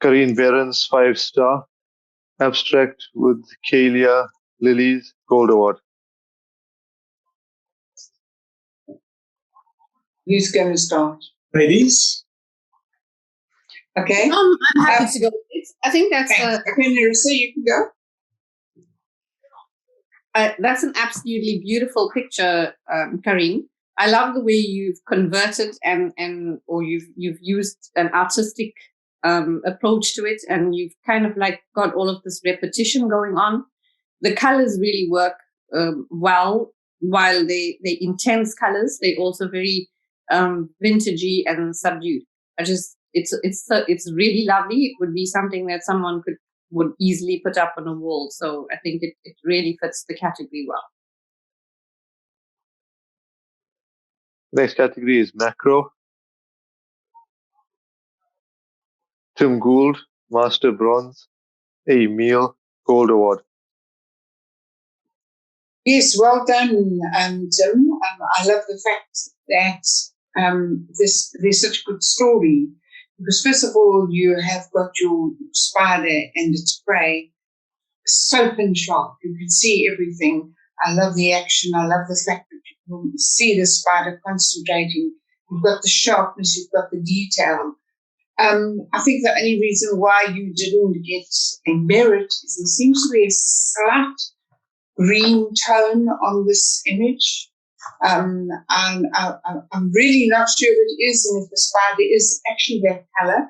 Karine Behrens, 5-star. Abstract with Kalia Lilies, Gold Award. Who's going to start? Ladies? Okay. I'm happy to go. I think that's okay, Nerissa, you can go. That's an absolutely beautiful picture, Karine. I love the way you've converted or you've used an artistic approach to it, and you've kind of like got all of this repetition going on. The colors really work well. While they intense colors, they also very vintagey and subdued. It's really lovely. It would be something that someone would easily put up on a wall. So I think it really fits the category well. Next category is Macro. Tim Gould, Master Bronze. Emil, Gold Award. Yes, well done, Tim. I love the fact that there's such a good story. Because first of all, you have got your spider and its prey so pin sharp. You can see everything. I love the action. I love the fact that you can see the spider concentrating. You've got the sharpness. You've got the detail. I think the only reason why you didn't get a merit is there seems to be a slight green tone on this image. And I'm really not sure if it is and if the spider is actually that color.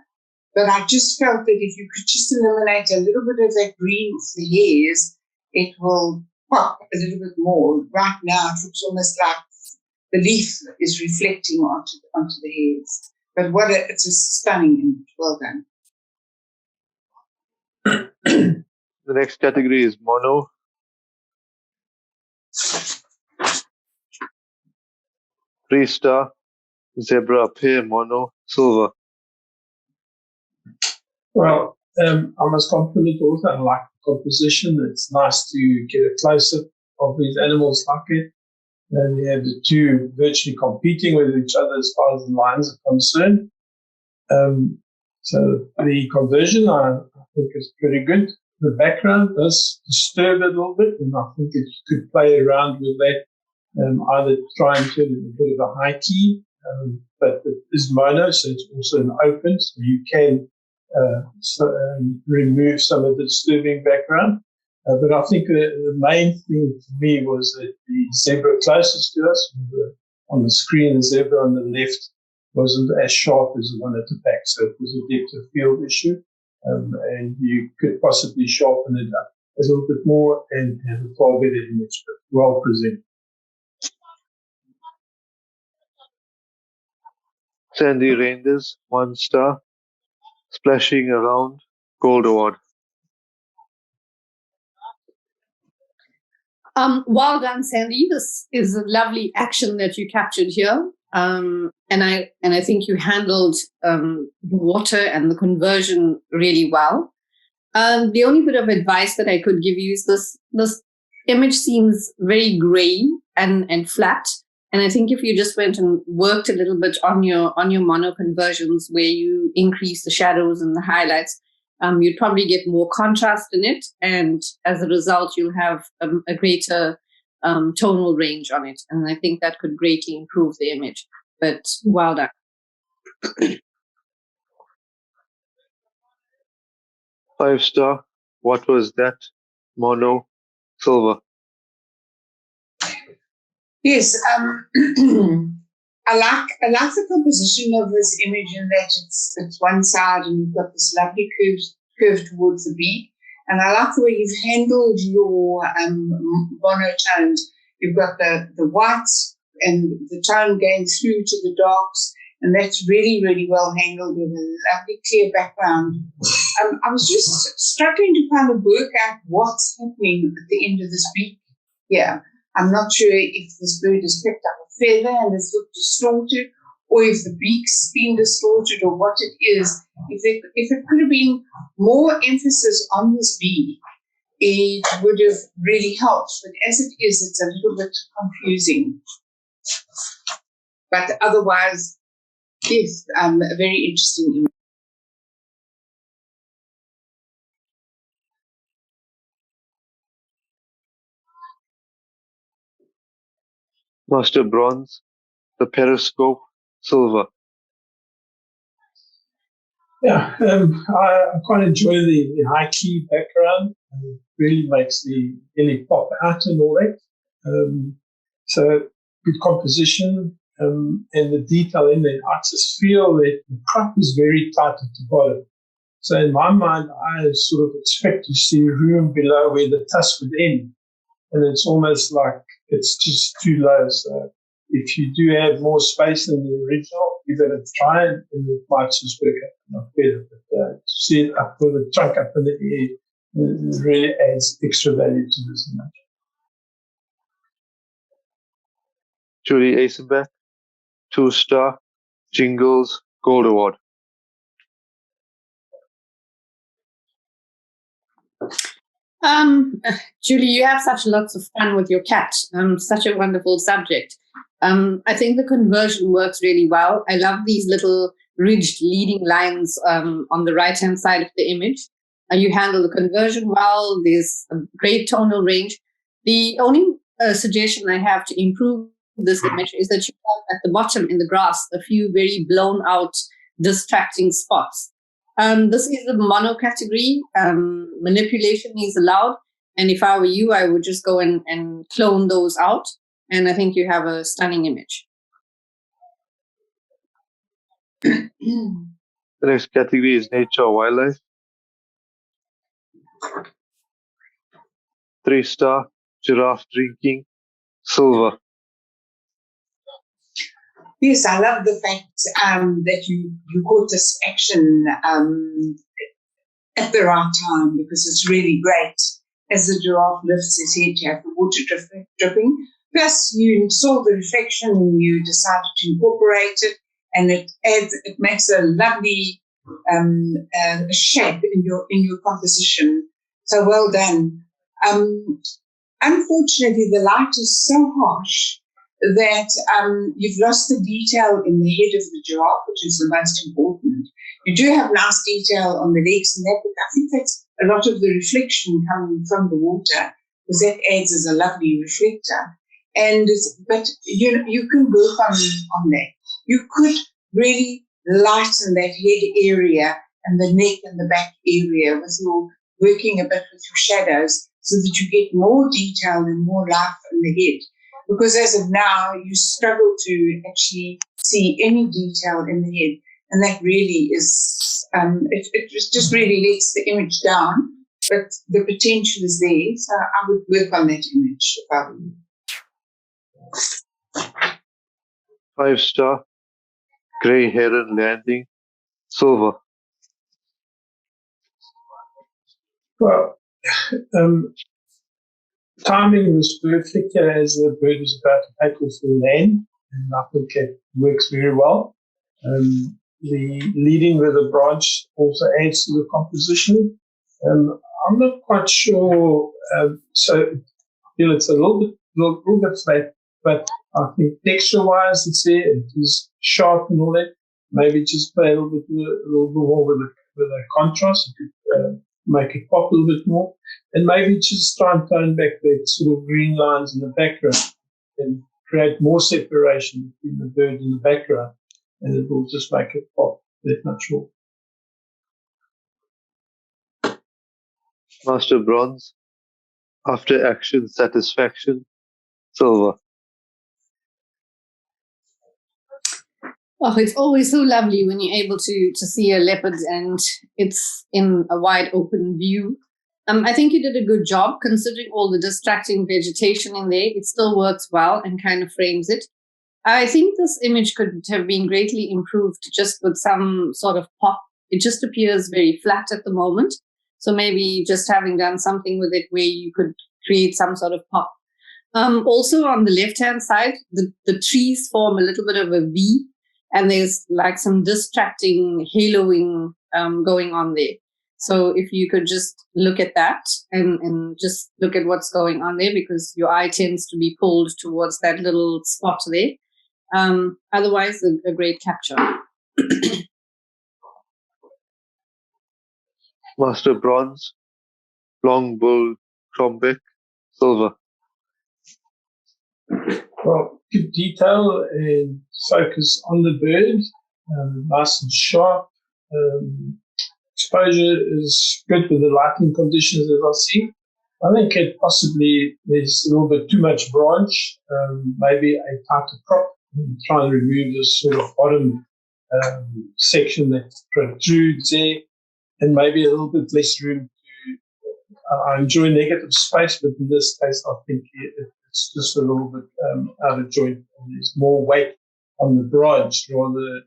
But I just felt that if you could just eliminate a little bit of that green off the hairs, it will pop a little bit more. Right now, it looks almost like the leaf is reflecting onto the hairs. But it's a stunning image. Well done. The next category is Mono. Three-star, Zebra, Pear, Mono, Silver. Well, I must compliment also. I like the composition. It's nice to get a close-up of these animals like it. And we have the two virtually competing with each other as far as the lines are concerned. So the conversion, I think, is pretty good. The background does disturb a little bit, and I think that you could play around with that, either try and turn it a bit of a high key, but it is mono, so it's also an open, so you can remove some of the disturbing background. But I think the main thing for me was that the zebra closest to us, on the screen, the zebra on the left wasn't as sharp as the one at the back, so it was a depth of field issue. And you could possibly sharpen it up a little bit more and have a far better image, but well presented. Sandy Reinders, 1-star. Splashing Around, Gold Award. Well done, Sandy. This is a lovely action that you captured here. And I think you handled the water and the conversion really well. The only bit of advice that I could give you is this image seems very gray and flat. And I think if you just went and worked a little bit on your mono conversions where you increase the shadows and the highlights, you'd probably get more contrast in it. And as a result, you'll have a greater tonal range on it. And I think that could greatly improve the image. But well done. 5-star, What Was That? Mono, Silver. Yes, I like the composition of this image in that it's one side and you've got this lovely curve towards the beak. And I like the way you've handled your monotones. You've got the whites and the tone going through to the darks, and that's really, really well handled with a lovely clear background. I was just struggling to kind of work out what's happening at the end of this beak. Yeah, I'm not sure if this bird has picked up a feather and has looked distorted, or if the beak's been distorted, or what it is. If it could have been more emphasis on this beak, it would have really helped. But as it is, it's a little bit confusing. But otherwise, yes, a very interesting image. Master Bronze, the periscope, silver. Yeah, I quite enjoy the high key background. It really makes the image pop out and all that. So good composition and the detail in there. I just feel that the crop is very tight at the bottom. So in my mind, I sort of expect to see room below where the tusk would end. And it's almost like it's just too low. So if you do have more space than the original, give it a try and it might just work out not better. But to see it up with the trunk up in the air, it really adds extra value to this image. Julie Eisenbeck, 2-star, Jingles, Gold Award. Julie, you have such lots of fun with your cat. Such a wonderful subject. I think the conversion works really well. I love these little ridged leading lines on the right-hand side of the image. You handle the conversion well. There's a great tonal range. The only suggestion I have to improve this image is that you have at the bottom in the grass a few very blown out, distracting spots. This is the mono category. Manipulation is allowed. And if I were you, I would just go and clone those out. And I think you have a stunning image. The next category is Nature or Wildlife. 3-star, Giraffe Drinking, silver. Yes, I love the fact that you caught this action at the right time, because it's really great. As the giraffe lifts his head, you have the water dripping. Plus, you saw the reflection and you decided to incorporate it, and it makes a lovely shape in your composition. So well done. Unfortunately, the light is so harsh that you've lost the detail in the head of the giraffe, which is the most important. You do have nice detail on the legs and that, but I think that's a lot of the reflection coming from the water, because that adds as a lovely reflector. But you can work on that. You could really lighten that head area and the neck and the back area with your working a bit with your shadows, so that you get more detail and more life in the head. Because as of now, you struggle to actually see any detail in the head. And that really is, it just really lets the image down, but the potential is there. So I would work on that image if I were you. 5-star, Grey Heron Landing, silver. Well, timing was perfect here as the bird was about to take off the land, and I think it works very well. The leading with a branch also adds to the composition. I'm not quite sure, so I feel it's a little bit flat, but I think texture-wise it's there, it is sharp and all that. Maybe just play a little bit more with a contrast. You could make it pop a little bit more, and maybe just try and tone back the sort of green lines in the background and create more separation between the bird and the background, and it will just make it pop that much more. Master Bronze, After Action Satisfaction, silver. Oh, it's always so lovely when you're able to see a leopard and it's in a wide open view. I think you did a good job considering all the distracting vegetation in there. It still works well and kind of frames it. I think this image could have been greatly improved just with some sort of pop. It just appears very flat at the moment. So maybe just having done something with it where you could create some sort of pop. Also on the left-hand side, the trees form a little bit of a V, and there's like some distracting haloing going on there. So if you could just look at that and just look at what's going on there, because your eye tends to be pulled towards that little spot there. Otherwise, a great capture. Master Bronze, Long Bull Crombeck, silver. Well, good detail and focus on the bird, nice and sharp. Exposure is good with the lighting conditions that I see. I think it possibly there's a little bit too much branch, maybe a tighter crop, and try and remove this sort of bottom section that protrudes there, and maybe a little bit less room to. I enjoy negative space, but in this case, I think it's just a little bit out of joint. And there's more weight on the branch, rather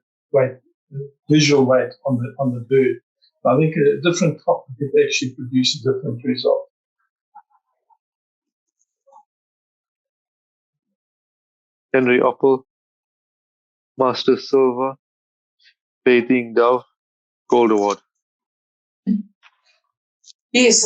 visual weight on the bird. I think a different crop could actually produce a different result. Henry Opel, Master Silver, Bathing Dove, Gold Award. Yes,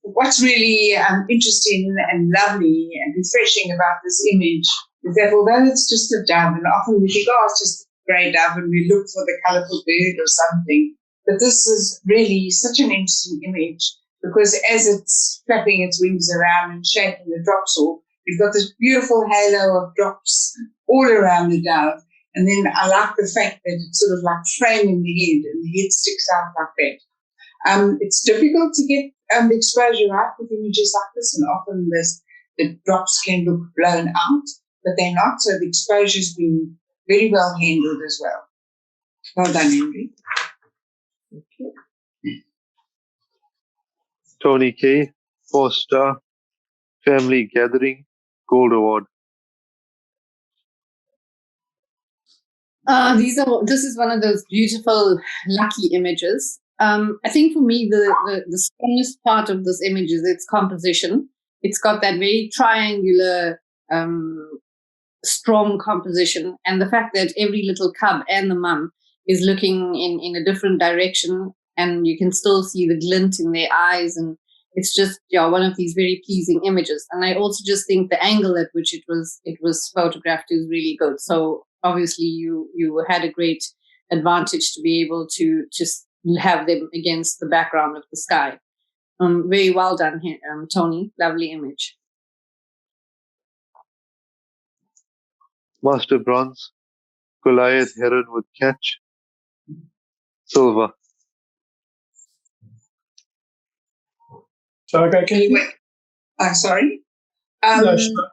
what's really interesting and lovely and refreshing about this image is that although it's just a dove, and often we think, oh, it's just a grey dove, and we look for the colourful bird or something, but this is really such an interesting image because as it's flapping its wings around and shaking the drops off, you've got this beautiful halo of drops all around the dove. And then I like the fact that it's sort of like framing the head and the head sticks out like that. It's difficult to get the exposure right with images like this, and often the drops can look blown out, but they're not. So the exposure's been very well handled as well. Well done, Henry. Okay. Tony K, 4-star, Family Gathering, Gold Award. This is one of those beautiful, lucky images. I think for me, the strongest part of this image is its composition. It's got that very triangular, strong composition, and the fact that every little cub and the mum is looking in a different direction, and you can still see the glint in their eyes, and it's just one of these very pleasing images. And I also just think the angle at which it was photographed is really good. So obviously you had a great advantage to be able to just have them against the background of the sky. Very well done here, Tony. Lovely image. Master Bronze, Goliath Heron with Catch, Silver. So okay, can you? Sorry. No, sure.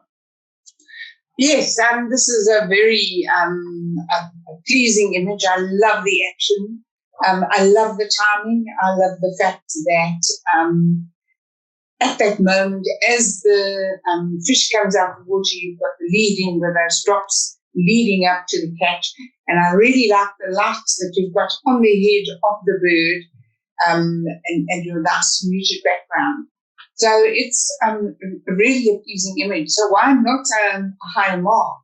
Yes, this is a very a pleasing image. I love the action. I love the timing. I love the fact that at that moment, as the fish comes out of the water, you've got the leading with those drops leading up to the catch. And I really like the lights that you've got on the head of the bird and your nice muted background. So it's really a pleasing image. So why not a high mark?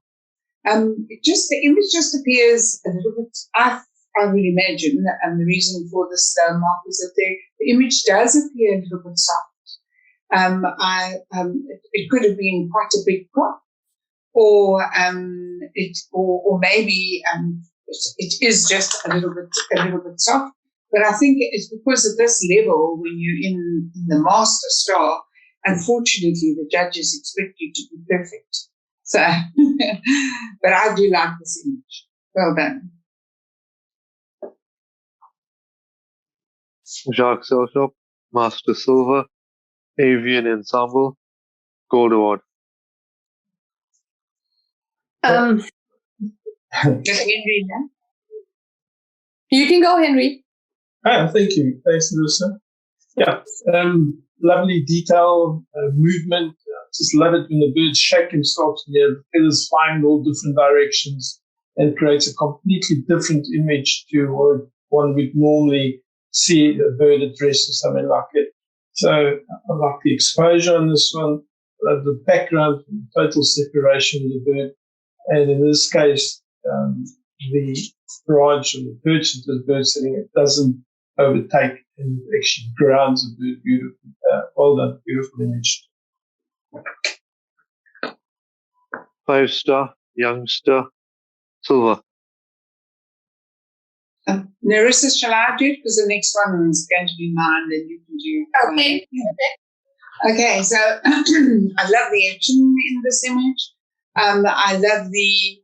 The image just appears a little bit, I would imagine, the reason for this mark is that the image does appear a little bit soft. It could have been quite a big crop, or maybe it is just a little bit soft. But I think it's because at this level, when you're in the master star, unfortunately, the judges expect you to be perfect. So, but I do like this image. Well done. Jacques Selshop, Master Silver, Avian Ensemble, Gold Award. Just Henry, now. You can go, Henry. Thank you. Thanks, Larissa. Yeah, lovely detail, movement. Just love it when the birds shake themselves and the feathers flying in all different directions and creates a completely different image to what one would normally see a bird at rest or something like it. So I like the exposure on this one, the background, total separation of the bird, and in this case, the branch or the perch that the bird sitting it doesn't overtake and actually grounds the bird beautifully. Well done, beautiful image. 5-star, Youngster, Silver. Larissa, shall I do it? Because the next one is going to be mine, and you can do. Okay. Okay, so I love the action in this image. I love the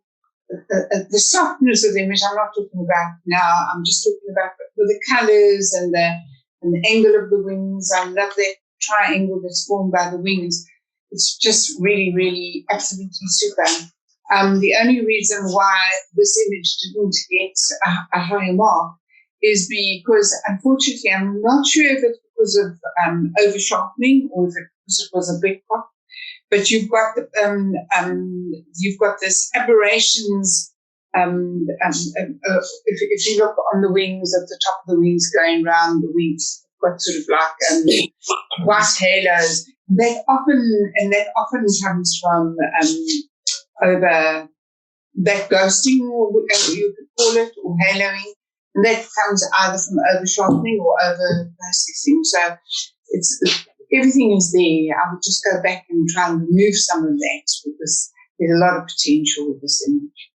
softness of the image. I'm not talking about now. I'm just talking about the colours and the angle of the wings. I love that triangle that's formed by the wings. It's just really, really absolutely super. The only reason why this image didn't get a higher mark is because, unfortunately, I'm not sure if it's because of over sharpening or if it was a big crop. But you've got this aberrations. If you look on the wings, at the top of the wings, going round the wings, got sort of like white halos. That often comes from over that ghosting, or you could call it, or haloing. And that comes either from over sharpening or over processing. So it's everything is there. I would just go back and try and remove some of that because there's a lot of potential with this image.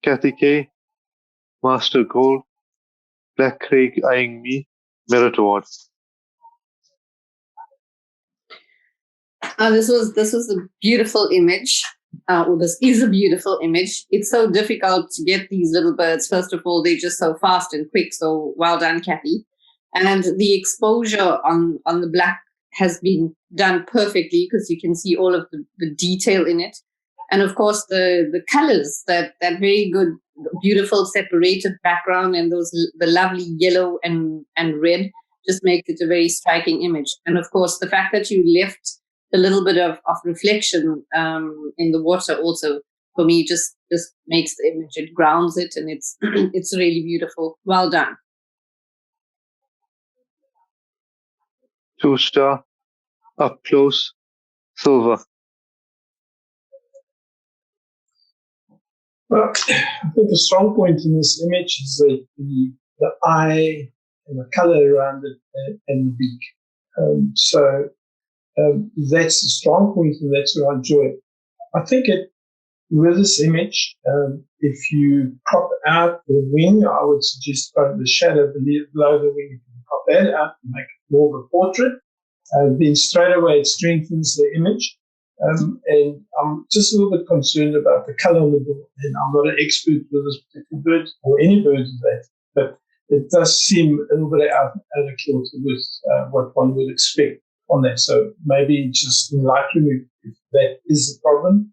Kathy K, Master Gold, Black Craig eyeing me, Merit Award. This was a beautiful image. This is a beautiful image. It's so difficult to get these little birds. First of all, they're just so fast and quick. So well done, Kathy. And the exposure on the black has been done perfectly because you can see all of the detail in it. And of course, the colors, that very good, beautiful separated background and the lovely yellow and red just make it a very striking image. And of course, the fact that you left a little bit of reflection in the water also, for me, just makes the image, it grounds it, and it's it's really beautiful. Well done. 2-star, up close, silver. Well, I think the strong point in this image is that the eye and the color around it and the beak. That's the strong point, and that's what I enjoy. I think with this image, if you crop out the wing, I would suggest the shadow below the wing. You can crop that out and make it more of a portrait. Then straight away it strengthens the image. And I'm just a little bit concerned about the color of the bird. And I'm not an expert with this particular bird or any bird of that, but it does seem a little bit out of kilter with what one would expect on that. So maybe just in Lightroom, if that is the problem,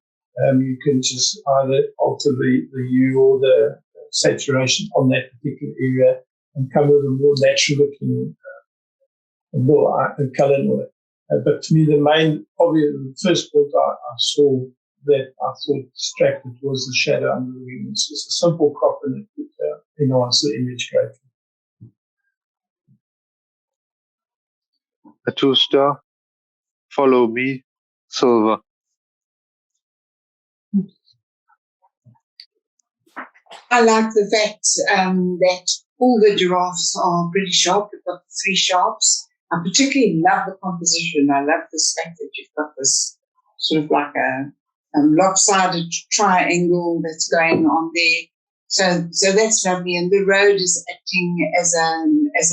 you can just either alter the hue or the saturation on that particular area and come with a more natural looking color in it. But to me, the first point I saw that I thought distracted was the shadow under the wing. It's just a simple crop and it would enhance the image greatly. A 2-star, follow me, silver. I like the fact that all the giraffes are pretty sharp. You've got 3 sharps. I particularly love the composition. I love this fact that you've got this sort of like a lopsided triangle that's going on there. So that's lovely. And the road is acting as a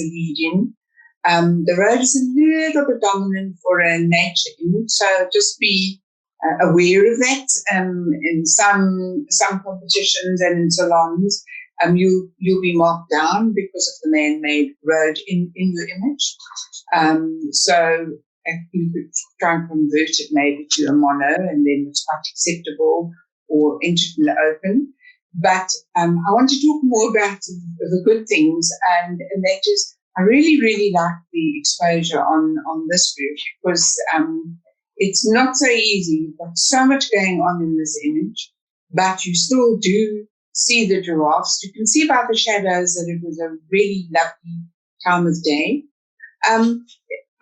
lead-in. The road is a little bit dominant for a nature image, so just be aware of that. In some competitions and in salons, you'll be marked down because of the man-made road in your image. So you could try and convert it maybe to a mono, and then it's quite acceptable, or enter it in the open. But I want to talk more about the good things, and that is, I really, really like the exposure on this group because it's not so easy. You've got so much going on in this image, but you still do see the giraffes. You can see by the shadows that it was a really lovely time of day. I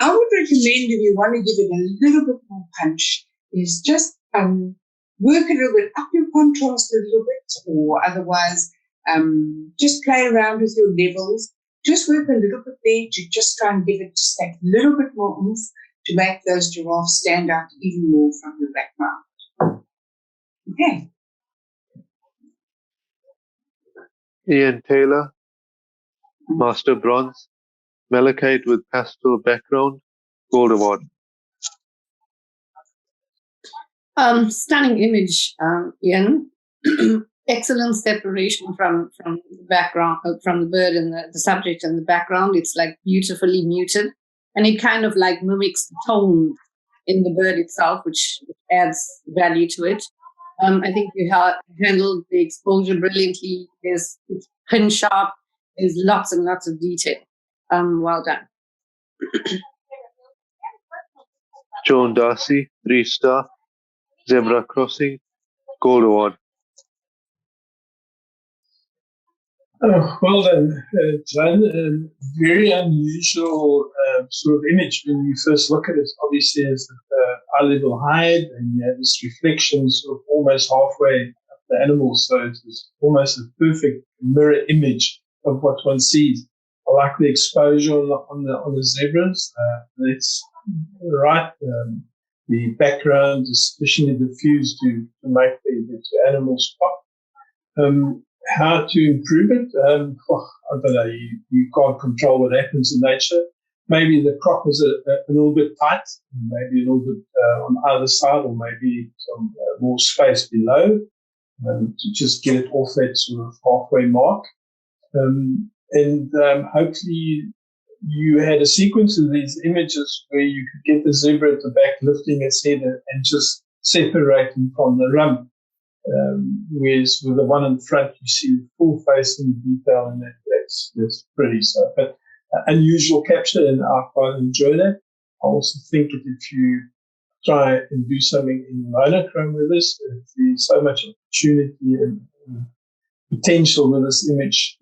would recommend, if you want to give it a little bit more punch, is just work a little bit, up your contrast a little bit, or otherwise just play around with your levels. Just work a little bit there to just try and give it just that little bit more oomph to make those giraffes stand out even more from the background. Okay. Ian Taylor, Master Bronze, Malachite with pastel background, Gold Award. Stunning image, Ian. Excellent separation from the background, from the bird and the subject and the background. It's like beautifully muted, and it kind of like mimics the tone in the bird itself, which adds value to it. I think you handled the exposure brilliantly. It's pin sharp. There's lots and lots of detail. Well done. Joan Darcy, 3-star. Zebra Crossing, Gold Award. Oh, well done, John. Very unusual sort of image when you first look at it. Obviously, there's the eye-level hide, and you have this reflection sort of almost halfway up the animal. So it's almost a perfect mirror image of what one sees. I like the exposure on the zebras. It's right. The background is sufficiently diffused to make the animals pop. How to improve it? I don't know. You can't control what happens in nature. Maybe the crop is a little bit tight, maybe a little bit on either side, or maybe some more space below to just get it off that sort of halfway mark. Hopefully you had a sequence of these images where you could get the zebra at the back lifting its head and just separating from the rump. Whereas with the one in front, you see the full face in detail, and that's pretty. So, but unusual capture, and I quite enjoy that. I also think that if you try and do something in monochrome with this, there's so much opportunity and potential with this image.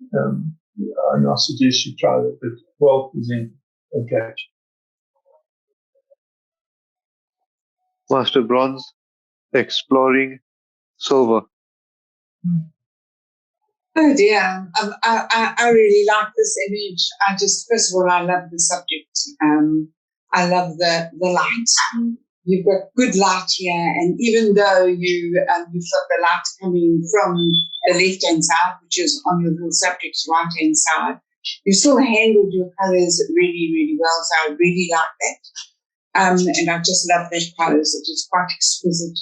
And I suggest you try that, but well presented. Okay. Master Bronze, Exploring, Silver. Oh dear, I really like this image. First of all, I love the subject. I love the light. You've got good light here, and even though you've got the light coming from the left-hand side, which is on your little subject's right-hand side, you still handled your colours really, really well. So I really like that. And I just love that colours. It is quite exquisite.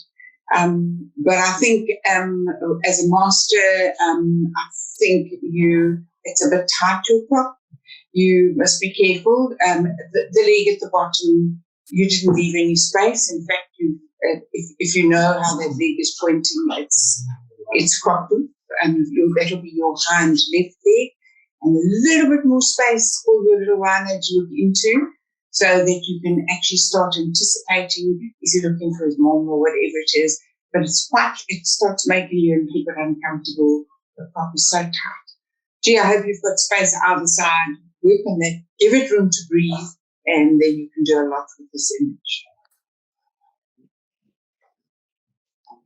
But I think as a master, I think it's a bit tight, your crop. You must be careful. The leg at the bottom, you didn't leave any space. In fact, if you know how that leg is pointing, it's cropped, and that'll be your hind left leg, and a little bit more space for your little rhino to look into, so that you can actually start anticipating, is he looking for his mom or whatever it is. But it starts making you a little bit uncomfortable. The crop is so tight. Gee, I hope you've got space either side. Work on that. Give it room to breathe, and then you can do a lot with this image.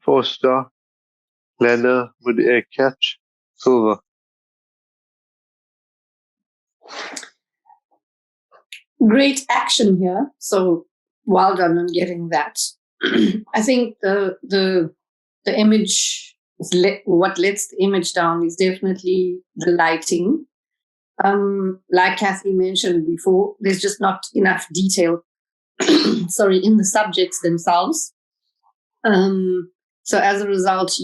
4-star, Lana with a catch, Silver. Great action here. So well done on getting that. I think the image, what lets the image down is definitely the lighting. Like Kathy mentioned before, there's just not enough detail, in the subjects themselves. So as a result,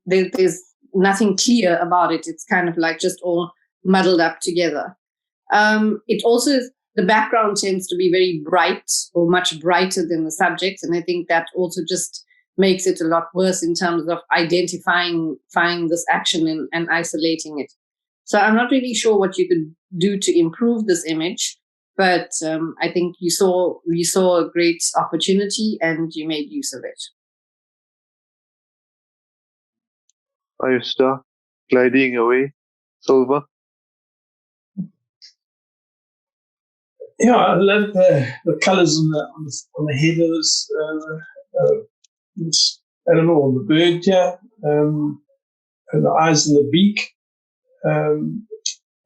there's nothing clear about it. It's kind of like just all muddled up together. It also, the background tends to be very bright, or much brighter than the subjects, and I think that also just makes it a lot worse in terms of identifying this action and isolating it. So I'm not really sure what you could do to improve this image, but I think you saw a great opportunity and you made use of it. 5-star, Gliding Away, Silver. Yeah, I love the colours on the head of this animal, or the bird here, and the eyes and the beak.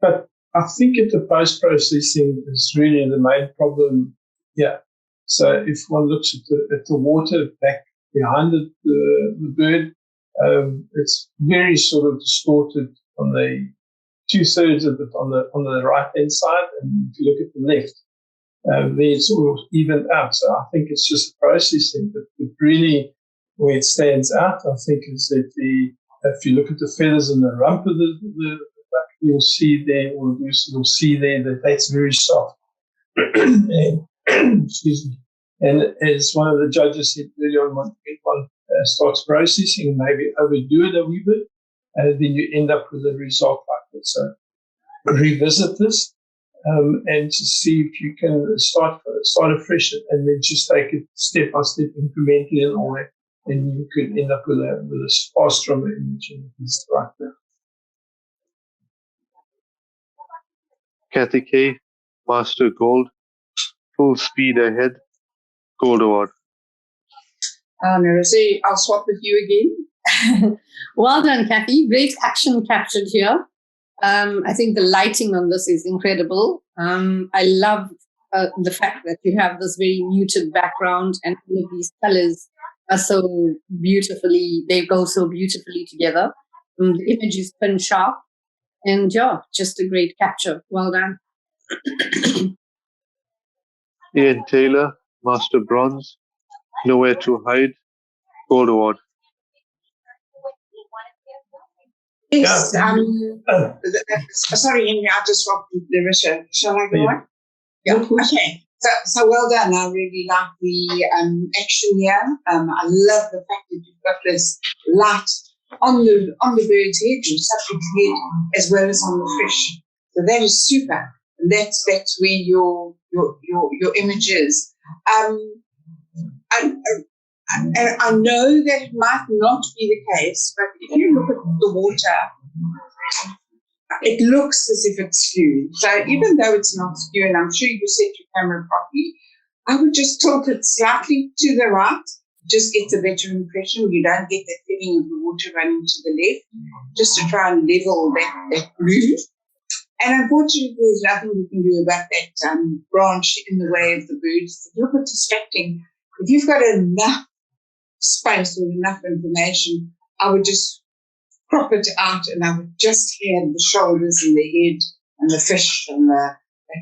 But I think the post-processing is really the main problem here. So if one looks at the water back behind the bird, it's very sort of distorted on the 2/3 of it on the right hand side, and if you look at the left, it's all evened out. So I think it's just a processing, but really where it stands out, I think, is that if you look at the feathers and the rump of the duck, you'll see there, or you'll see there that that's very soft. And, excuse me. And as one of the judges said earlier on, when one starts processing, maybe overdo it a wee bit, and then you end up with a result like that. So revisit this and to see if you can start afresh and then just take it step by step, incrementally and all that, and you could end up with a far stronger image in this right now. Kathy K, Master Gold, full speed ahead, Gold Award. Rosie, I'll swap with you again. Well done, Kathy. Great action captured here. I think the lighting on this is incredible. I love the fact that you have this very muted background and all of these colors are so beautifully, they go so beautifully together. The image is pin sharp and yeah, just a great capture. Well done. Ian Taylor, Master Bronze, Nowhere to Hide, Gold Award. Yes, sorry, Henry, I just swapped with Larissa. Shall I go on? Yeah. Okay. So well done. I really like the action here. I love the fact that you've got this light on the bird's head, or subject's head, as well as on the fish. So that is super. And that's where your image is. I know that it might not be the case, but if you look at the water, it looks as if it's skewed. So even though it's not skewed, and I'm sure you set your camera properly, I would just tilt it slightly to the right, just gets a better impression. You don't get that feeling of the water running to the left, just to try and level that blue. And unfortunately, there's nothing you can do about that branch in the way of the birds. It's a little bit distracting. If you've got enough space or enough information, I would just crop it out and I would just hear the shoulders and the head and the fish and that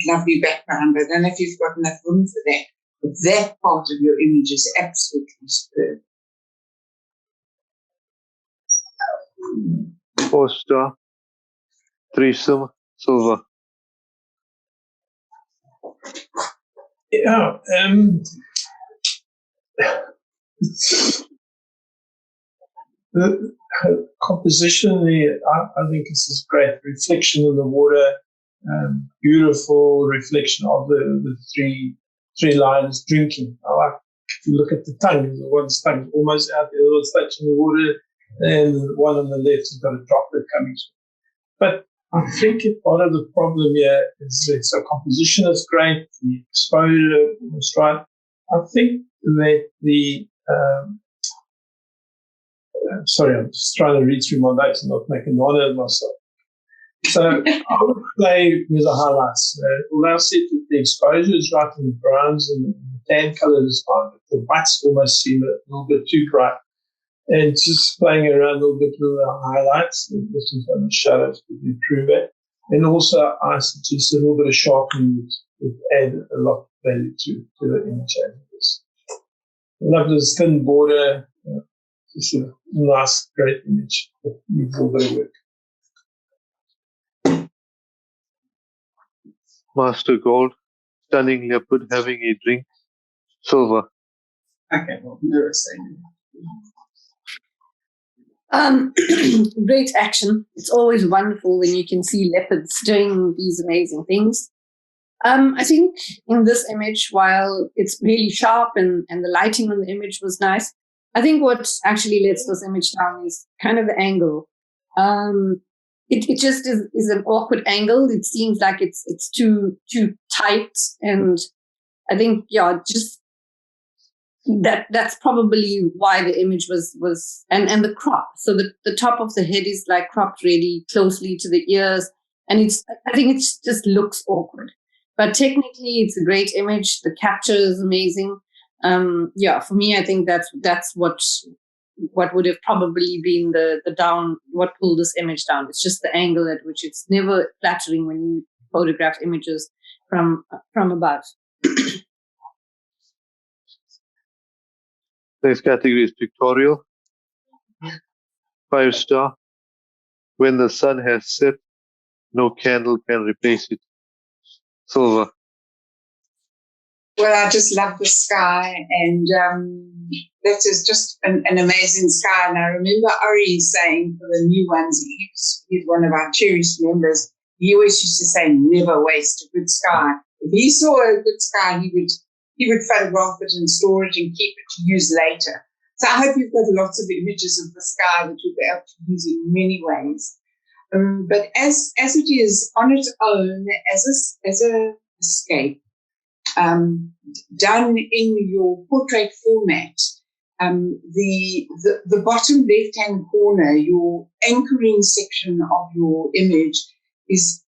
lovely background. I don't know if you've got enough room for that, but that part of your image is absolutely superb. 4-star, threesome, silver. Yeah. The composition, I think this is great. Reflection of the water, beautiful reflection of the three lions drinking. I like, if you look at the tongue, the one's tongue almost out there, the other's touching the water, and the one on the left has got a droplet coming. But I think part of the problem here is that so composition is great, the exposure was right. I think that sorry, I'm just trying to read through my notes and not make a nod of myself. So I would play with the highlights. Although I said that the exposure is right in the browns and the tan color is fine, but the whites almost seem a little bit too bright. And just playing around a little bit with the highlights and the shadows would improve it. And also I suggest a little bit of sharpening would add a lot of value to the image. I love this thin border. It's a nice, great image. It needs a little bit of work. Master Gold, stunning leopard having a drink, silver. Okay, well, no saying. Great action. It's always wonderful when you can see leopards doing these amazing things. I think in this image, while it's really sharp and the lighting on the image was nice, I think what actually lets this image down is kind of the angle. It just is an awkward angle. It seems like it's too tight, and I think just that's probably why the image was and the crop. So the top of the head is like cropped really closely to the ears, and I think it just looks awkward. But technically, it's a great image. The capture is amazing. For me, I think that's what what would have probably been the down, what pulled this image down. It's just the angle at which it's never flattering when you photograph images from above. Next category is pictorial. 5-star. When the sun has set, no candle can replace it. Silver. Well, I just love the sky, and that is just an amazing sky. And I remember Ari saying for the new ones, he's one of our cherished members, he always used to say, never waste a good sky. If he saw a good sky, he would photograph it and store it and keep it to use later. So I hope you've got lots of images of the sky that you'll be able to use in many ways. But as it is on its own, as a escape, done in your portrait format, the bottom left-hand corner, your anchoring section of your image is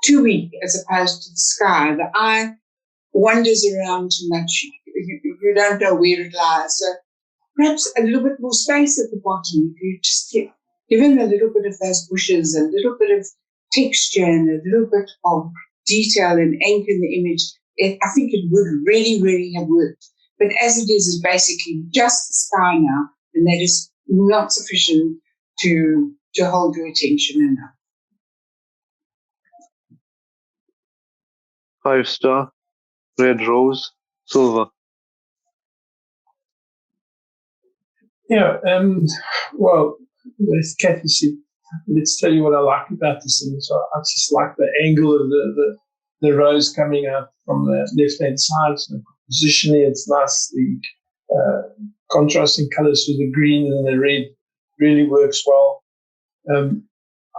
too weak as opposed to the sky. The eye wanders around too much. You don't know where it lies. So perhaps a little bit more space at the bottom. If you just give him a little bit of those bushes, a little bit of texture and a little bit of detail and anchor in the image, I think it would really, really have worked. But as it is basically just the sky now, and that is not sufficient to hold your attention enough. 5-star. Red rose. Silver. Yeah, well, as Kathy said, let's tell you what I like about this image. I just like the angle of the rose coming out from the left-hand side. So positioning, it's nice. The contrasting colors with the green and the red really works well.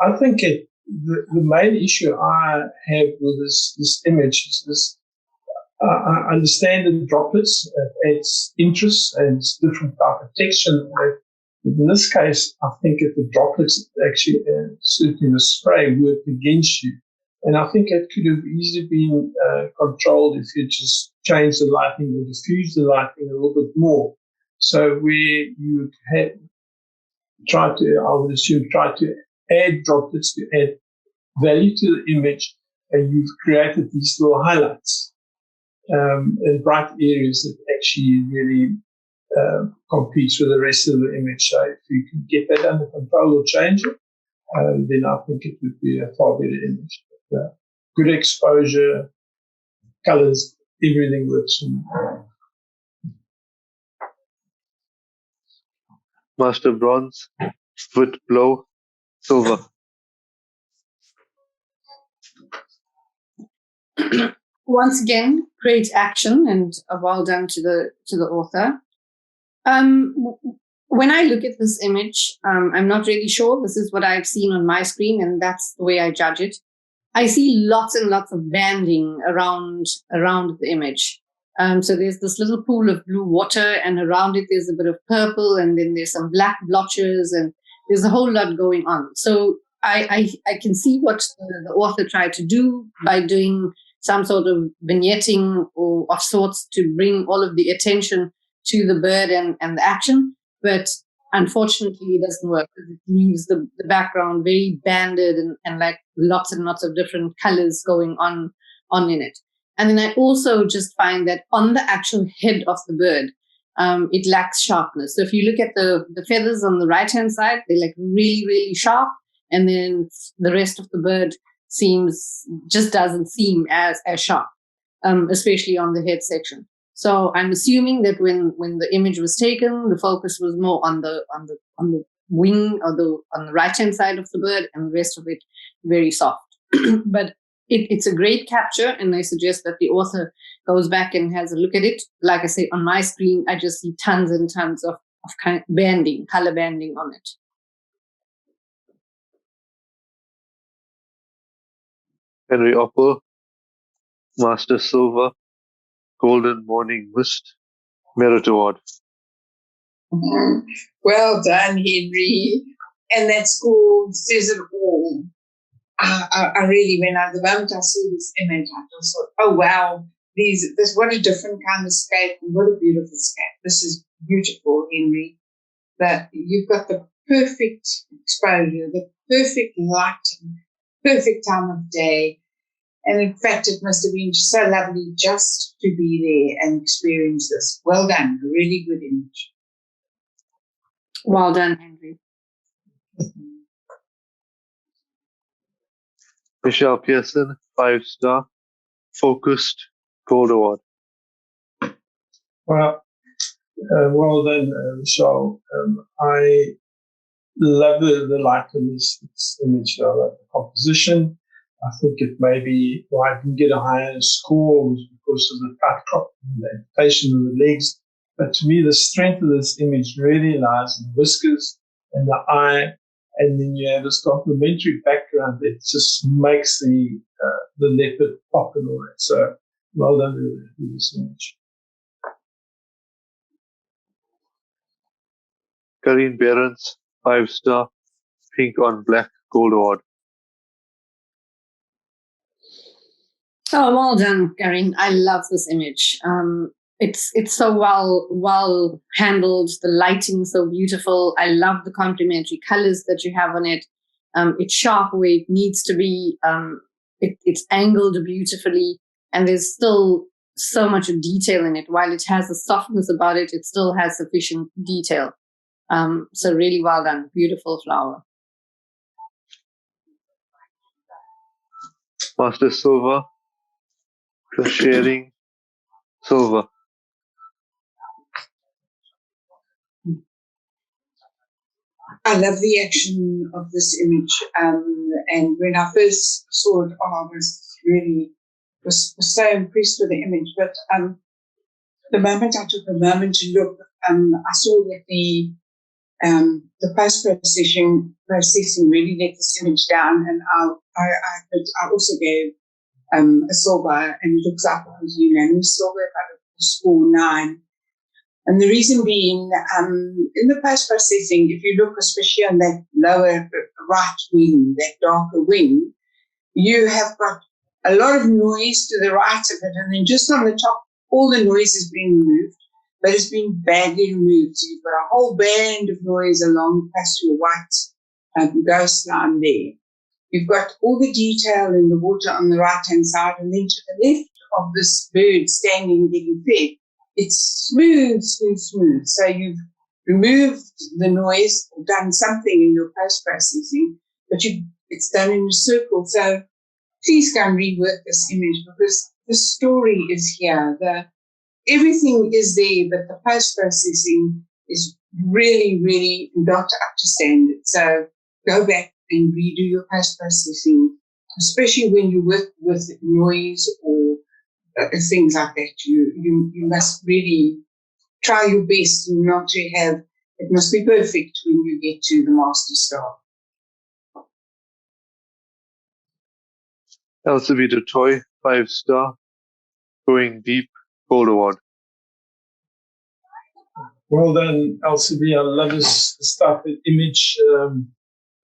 I think the main issue I have with this image is this. I understand the droplets, adds interest and it's different type of texture. In this case, I think if the droplets actually, certainly the spray, worked against you. And I think it could have easily been controlled if you just change the lighting or diffuse the lighting a little bit more. So where you had try to add droplets to add value to the image, and you've created these little highlights in bright areas that actually really competes with the rest of the image. So if you can get that under control or change it, then I think it would be a far better image. But, good exposure, colors, everything works. Master bronze. With blow. Silver. Once again, great action and well done to the author. When I look at this image, I'm not really sure. This is what I've seen on my screen, and that's the way I judge it. I see lots and lots of banding around the image. So there's this little pool of blue water, and around it there's a bit of purple, and then there's some black blotches, and there's a whole lot going on. So I can see what the author tried to do by doing some sort of vignetting or of sorts to bring all of the attention to the bird and the action. But unfortunately, it doesn't work because it leaves the background very banded and like lots and lots of different colors going on in it. And then I also just find that on the actual head of the bird, it lacks sharpness. So if you look at the feathers on the right-hand side, they're like really, really sharp. And then the rest of the bird doesn't seem as sharp, especially on the head section. So I'm assuming that when the image was taken, the focus was more on the wing or on the right-hand side of the bird, and the rest of it very soft. But it's a great capture, and I suggest that the author goes back and has a look at it. Like I say, on my screen, I just see tons and tons of kind of banding, color banding on it. Henry Opper. Master Silver. Golden Morning Mist. Merit Award. Well done, Henry. And that score says it all. I really, the moment I saw this image, I just thought, oh wow, this what a different kind of scape, and what a beautiful scape. This is beautiful, Henry. that you've got the perfect exposure, the perfect lighting, perfect time of day. And in fact, it must have been so lovely just to be there and experience this. Well done. A really good image. Well done, Henry. Michelle Pearson, 5-star, focused, gold award. Well, well done, Michelle. I love the light in this image. I love the composition. I think it may be why I didn't get a higher score was because of the tight crop and the amputation of the legs. But to me, the strength of this image really lies in the whiskers and the eye. And then you have this complementary background that just makes the leopard pop and all that. So well done with this image. Karine Behrens, 5-star, pink on black, gold award. Oh, well done, Karin. I love this image. It's so well handled. The lighting so beautiful. I love the complementary colors that you have on it. It's sharp where it needs to be. It's angled beautifully, and there's still so much detail in it. While it has a softness about it, it still has sufficient detail. So really well done. Beautiful flower. Master Silver, sharing, silver. I love the action of this image. And when I first saw it, I was so impressed with the image. But the moment I took a moment to look, I saw that the post-processing really let this image down. And I also gave a silver, and it looks like it was unanimous silver. I got a score 9. And the reason being, in the post-processing, if you look especially on that lower right wing, that darker wing, you have got a lot of noise to the right of it. And then just on the top, all the noise has been removed, but it's been badly removed. So you've got a whole band of noise along past your white ghost line there. You've got all the detail in the water on the right-hand side, and then to the left of this bird standing getting fed, it's smooth. So you've removed the noise, done something in your post-processing, but it's done in a circle. So please go and rework this image, because the story is here. Everything is there, but the post-processing is really, really not up to standard. So go back and redo your post-processing, especially when you work with noise or things like that. You must really try your best not to have, it must be perfect when you get to the master star. LCB to Toy, 5-star, going deep, gold award. Well done, LCB. I love this type of image.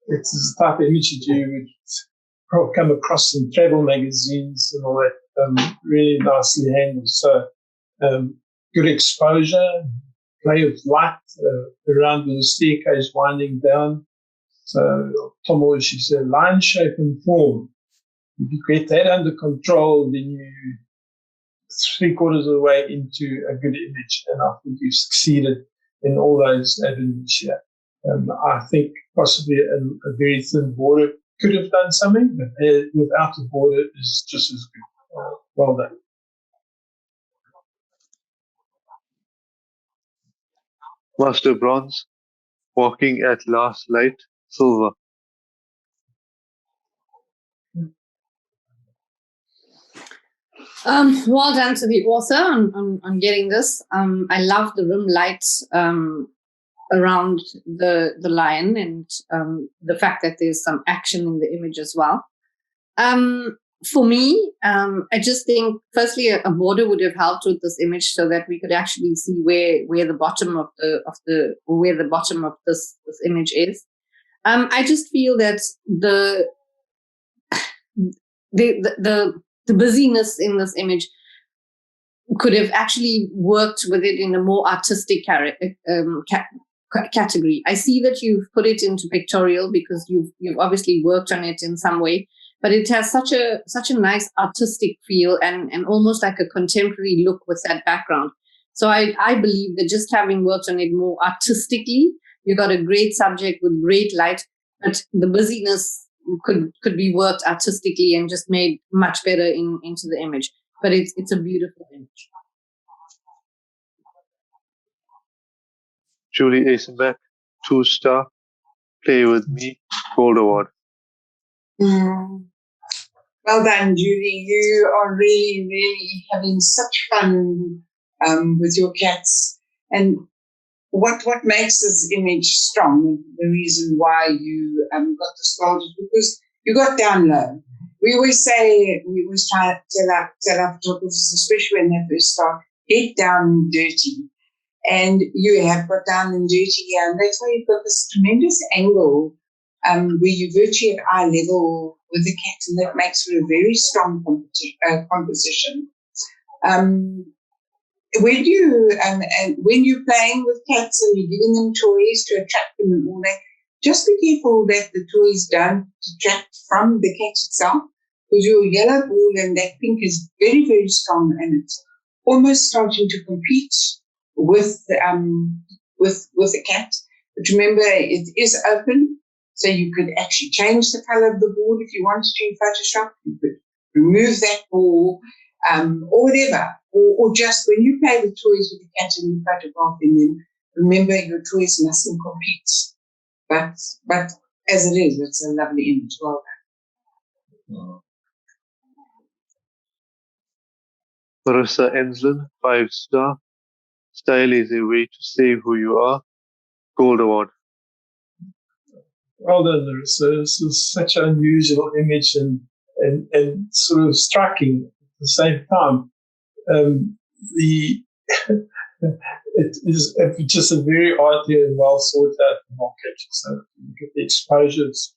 It's the type of image that you would probably come across in travel magazines and all that. Really nicely handled. So good exposure, play of light around the staircase winding down. So Tom always used to say, line, shape and form. If you get that under control, then you 3/4 of the way into a good image. And I think you've succeeded in all those avenues here. I think possibly a very thin border could have done something, but without a border is just as good. Well done. Master Bronze, walking at last light, silver. Well done to the author on getting this. I love the rim lights around the lion, and the fact that there's some action in the image as well. For me, I just think firstly a border would have helped with this image so that we could actually see where the bottom of this image is. I just feel that the busyness in this image could have actually worked with it in a more artistic category. I see that you've put it into pictorial because you've obviously worked on it in some way, but it has such a nice artistic feel and almost like a contemporary look with that background. So I believe that just having worked on it more artistically, you got a great subject with great light, but the busyness could be worked artistically and just made much better into the image. But it's a beautiful image. Julie Eisenbeck, 2-star. Play with me, Gold Award. Well done, Julie. You are really, really having such fun with your cats. And what makes this image strong, the reason why you got this gold is because you got down low. We always try to tell our photographers, especially when they first start, get down and dirty. And you have got down and dirty here, and that's why you've got this tremendous angle where you're virtually at eye level with the cat, and that makes for a very strong composition. When you're playing with cats and you're giving them toys to attract them and all that, just be careful that the toys don't detract from the cat itself, because your yellow ball and that pink is very, very strong, and it's almost starting to compete with the cat. But remember, it is open, so you could actually change the color of the board if you wanted to in Photoshop. You could remove that ball, or whatever. Or just when you play with toys with the cat and you photographing them, remember your toys mustn't compete. But as it is, it's a lovely image. Well done. Marissa Enslin, 5-star. Style is a way to say who you are. Gold Award. Well done, Marissa. This is such an unusual image and sort of striking at the same time. It is just a very arty and well thought out market. So you get the exposure. It's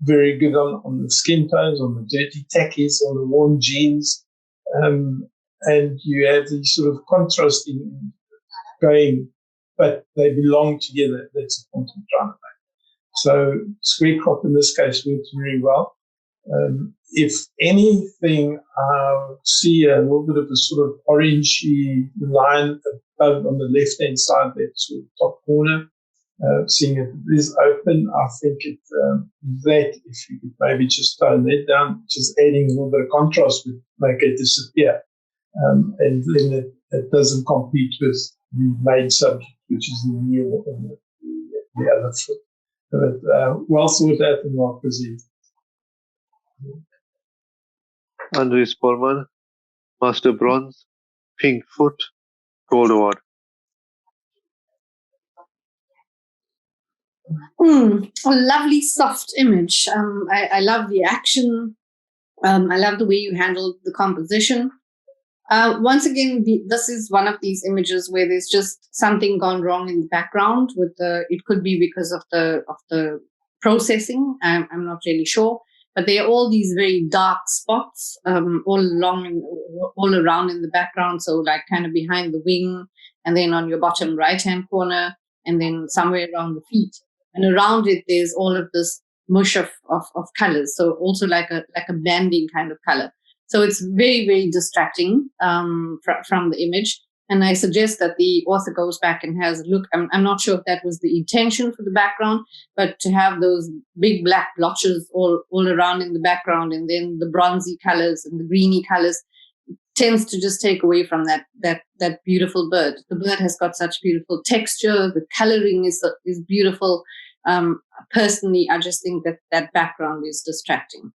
very good on the skin tones, on the dirty tackies, on the warm jeans. And you have these sort of contrasting going, but they belong together. That's the point I'm trying to make. So square crop in this case works very well. If anything, I see a little bit of a sort of orangey line above on the left-hand side, that sort of top corner. Seeing it is open, I think that if you could maybe just tone that down, just adding a little bit of contrast would make it disappear. And then it doesn't compete with the main subject, which is the wheel and the other foot. But well thought out and well presented. Andres Borman, Master Bronze, Pink Foot, Gold Award. A lovely soft image. I love the action. I love the way you handled the composition. Once again, this is one of these images where there's just something gone wrong in the background with it could be because of the processing. I'm not really sure, but there are all these very dark spots all around in the background. So like kind of behind the wing, and then on your bottom right-hand corner, and then somewhere around the feet. And around it, there's all of this mush of colors. So also like a banding kind of color. So it's very, very distracting from the image. And I suggest that the author goes back and has a look. I'm not sure if that was the intention for the background, but to have those big black blotches all around in the background, and then the bronzy colors and the greeny colors tends to just take away from that beautiful bird. The bird has got such beautiful texture. The coloring is beautiful. Personally, I just think that background is distracting.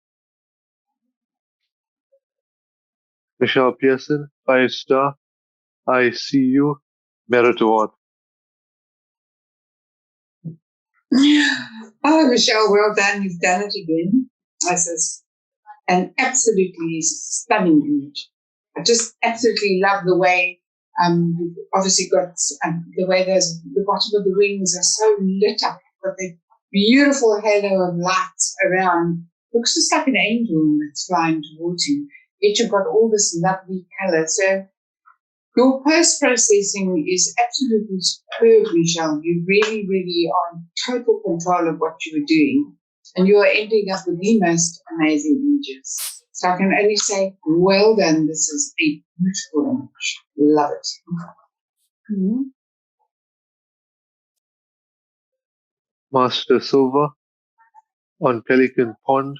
Michelle Pearson, 5-star. I see you, Merit Award. Oh, Michelle, well done. You've done it again. This is an absolutely stunning image. I just absolutely love the way you've obviously got the way the bottom of the wings are so lit up. Got the beautiful halo of lights around. Looks just like an angel that's flying towards you. Yet you've got all this lovely color. So Your post-processing is absolutely superb, Michelle. You really, really are in total control of what you are doing. And you are ending up with the most amazing images. So I can only say, well done. This is a beautiful image. Love it. Mm-hmm. Master Silver on Pelican Pond.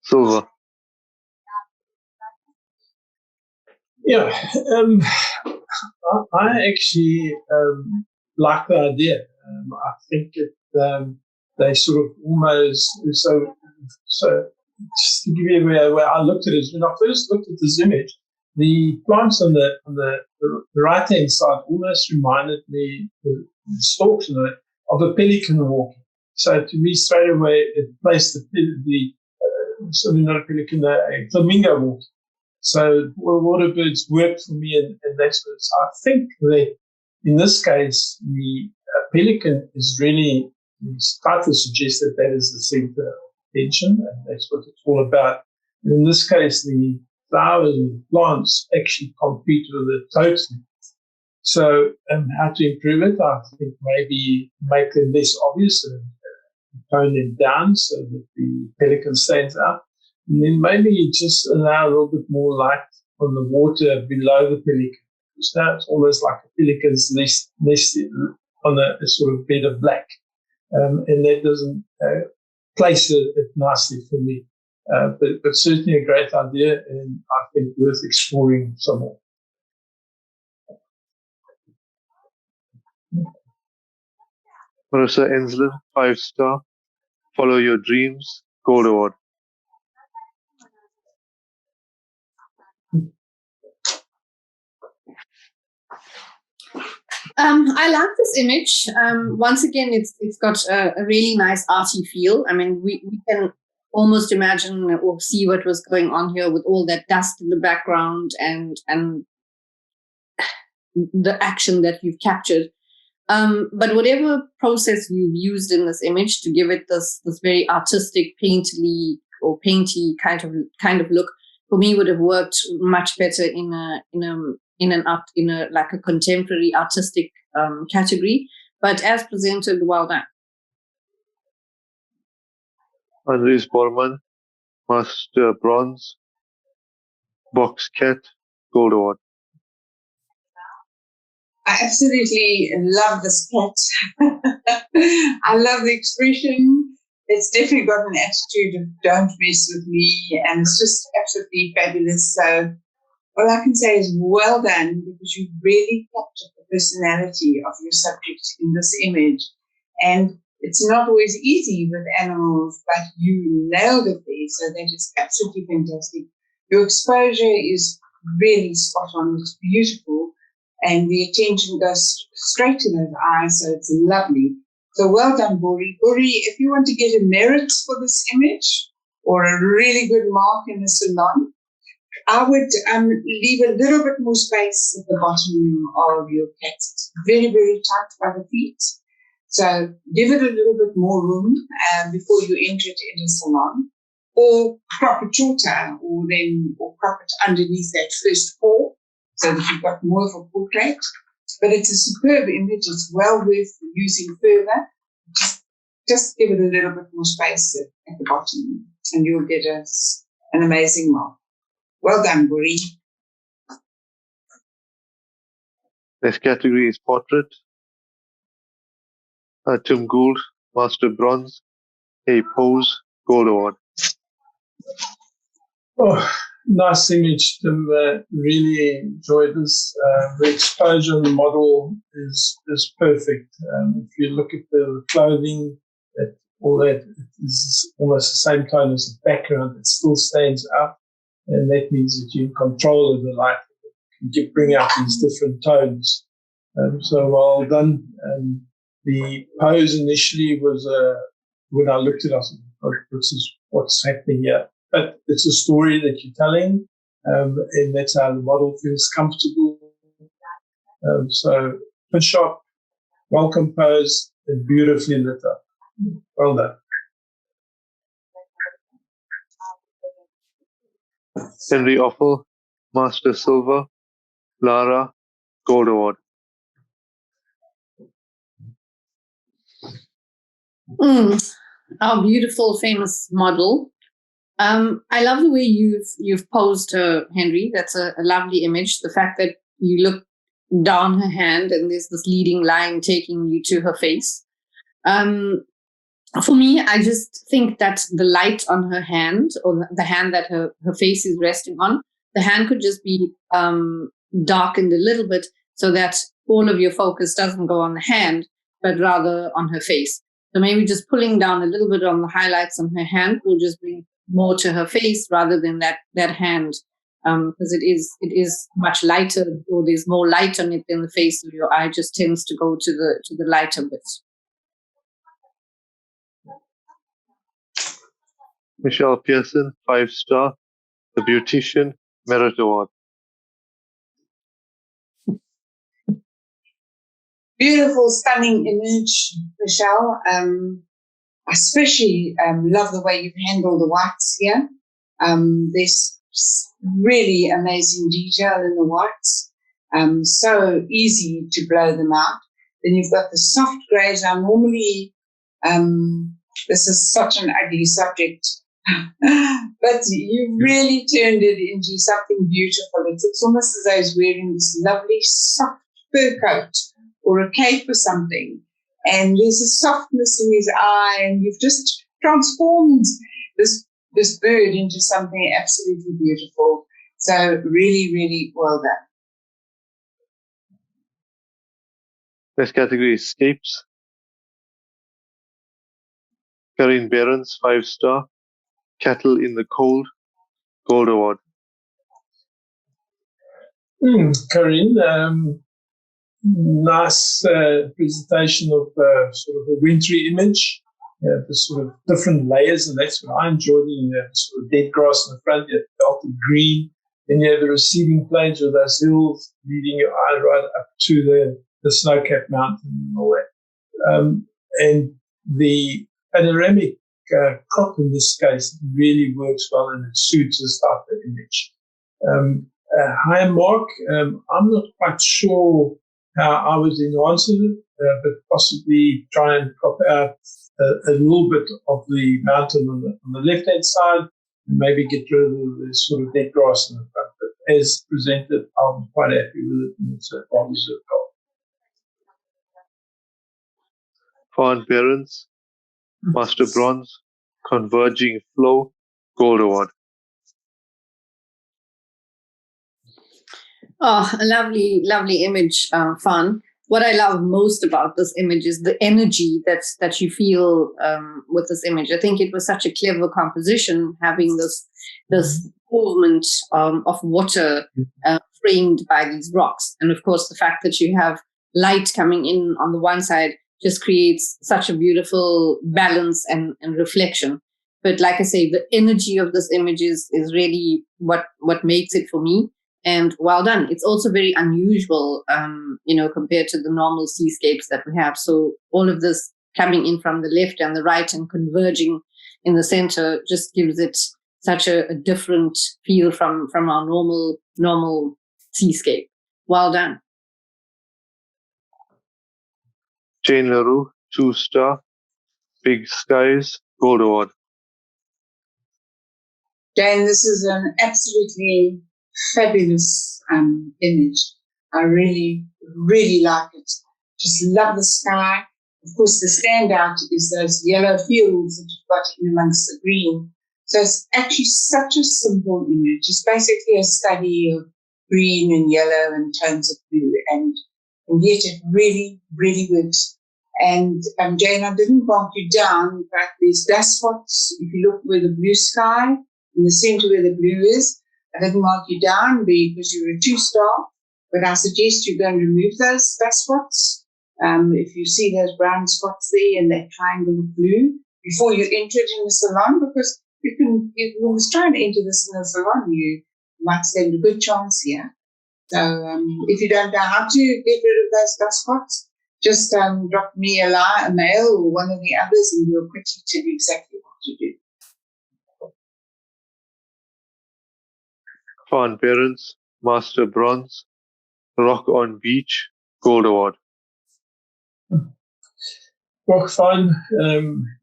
Silver. Yeah, I actually like the idea. I think they sort of almost so. Just to give you where I looked at it, when I first looked at this image, the plants on the right hand side almost reminded me the stalks of a pelican walking. So to me, straight away, it placed the sorry, not a pelican, a flamingo walking. So water birds worked for me in that sort. So I think that in this case, the pelican is really, it's trying to suggest that that is the center of attention, and that's what it's all about. And in this case, the flowers and the plants actually compete with it totally. So how to improve it, I think maybe make them less obvious and tone them down so that the pelican stands out. And then maybe just allow a little bit more light on the water below the pelican. Because now it's almost like a pelican's nest on a sort of bed of black. And that doesn't place it nicely for me. But certainly a great idea, and I think worth exploring some more. Marissa Enslin, 5-star. Follow Your Dreams, Gold Award. I like this image. Once again, it's got a really nice arty feel. I mean, we can almost imagine or see what was going on here with all that dust in the background and the action that you've captured. But whatever process you've used in this image to give it this very artistic, painty kind of look, for me would have worked much better in a like a contemporary artistic category. But as presented, well done. Andres Borman, Master Bronze. Box Cat, Gold Award. I absolutely love this cat. I love the expression. It's definitely got an attitude of don't mess with me, and it's just absolutely fabulous. So all I can say is well done, because you really captured the personality of your subject in this image. And it's not always easy with animals, but you nailed it there. So that is absolutely fantastic. Your exposure is really spot on. It's beautiful. And the attention goes straight to those eyes, so it's lovely. So well done, Bori. Bori, if you want to get a merit for this image or a really good mark in the salon, I would leave a little bit more space at the bottom of your cat. It's very, very tight by the feet. So give it a little bit more room before you enter it in a salon, or crop it shorter, or crop it underneath that first paw, so that you've got more of a portrait. But it's a superb image. It's well worth using further. Just give it a little bit more space at the bottom, and you'll get an amazing mark. Well done, Buri. Next category is Portrait. Tim Gould, Master Bronze. A Pose, Gold Award. Oh, nice image, Tim. Really enjoyed this. The exposure on the model is perfect. If you look at the clothing, all that is almost the same tone as the background. It still stands out, and that means that you're in control of the light. You can bring out these different tones. So well done. The pose initially was when I looked at it, I said, oh, this is what's happening here. But it's a story that you're telling, and that's how the model feels comfortable. So, good shot, well composed, and beautifully lit up. Well done. Henry Offel, Master Silver. Lara, Gold Award. Our beautiful, famous model. I love the way you've posed her, Henry. That's a lovely image. The fact that you look down her hand and there's this leading line taking you to her face. For me, I just think that the light on her hand, or the hand that her face is resting on, the hand could just be darkened a little bit so that all of your focus doesn't go on the hand, but rather on her face. So maybe just pulling down a little bit on the highlights on her hand will just bring more to her face rather than that hand, because it is much lighter, or there's more light on it than the face, so your eye just tends to go to the lighter bit. Michelle Pearson, 5-star, The Beautician, Merit Award. Beautiful, stunning image, Michelle. I especially love the way you've handled the whites here. There's really amazing detail in the whites. So easy to blow them out. Then you've got the soft greys. Now, normally, this is such an ugly subject, but you really turned it into something beautiful. It's almost as though he's wearing this lovely soft fur coat or a cape or something. And there's a softness in his eye, and you've just transformed this bird into something absolutely beautiful. So really, really well done. Next category is Scapes. Karin Behrens, 5-star, Cattle in the Cold, Gold Award. Karin, nice presentation of sort of a wintry image, the sort of different layers, and that's what I enjoy. The sort of dead grass in the front, you have belted green, then you have the receding plains with those hills leading your eye right up to the snow-capped mountain and all that. And the panoramic crop in this case really works well, and it suits this type of image. High mark, I'm not quite sure how I would enhance it, but possibly try and crop out a little bit of the mountain on the left-hand side, and maybe get rid of the sort of dead grass in the front. But as presented, I'm quite happy with it, and it's a well-deserved goal. Fawn Behrens, Master Bronze, Converging Flow, Gold Award. Oh, a lovely, lovely image, Fawn. What I love most about this image is the energy that you feel with this image. I think it was such a clever composition, having this movement of water framed by these rocks. And of course, the fact that you have light coming in on the one side just creates such a beautiful balance and reflection. But like I say, the energy of this image is really what makes it for me. And well done. It's also very unusual, compared to the normal seascapes that we have. So all of this coming in from the left and the right and converging in the center just gives it such a different feel from our normal seascape. Well done. Jane LaRue, 2-star, Big Skies, Gold Award. Jane, this is an absolutely fabulous image. I really, really like it. Just love the sky. Of course, the standout is those yellow fields that you've got in amongst the green. So it's actually such a simple image. It's basically a study of green and yellow and tones of blue, and yet it really, really works. And Jane, I didn't mark you down, but there's dust spots. If you look where the blue sky, in the center where the blue is, I didn't mark you down because you're a 2-star, but I suggest you go and remove those dust spots. If you see those brown spots there and that triangle of blue, before you enter it in the salon, because you was trying to enter this in the salon, you might stand a good chance here. So if you don't know how to get rid of those dust spots, just drop me a mail or one of the others, and we'll quickly tell you exactly what to do. Fawn Behrens, Master Bronze, Rock on Beach, Gold Award. Rock Fun,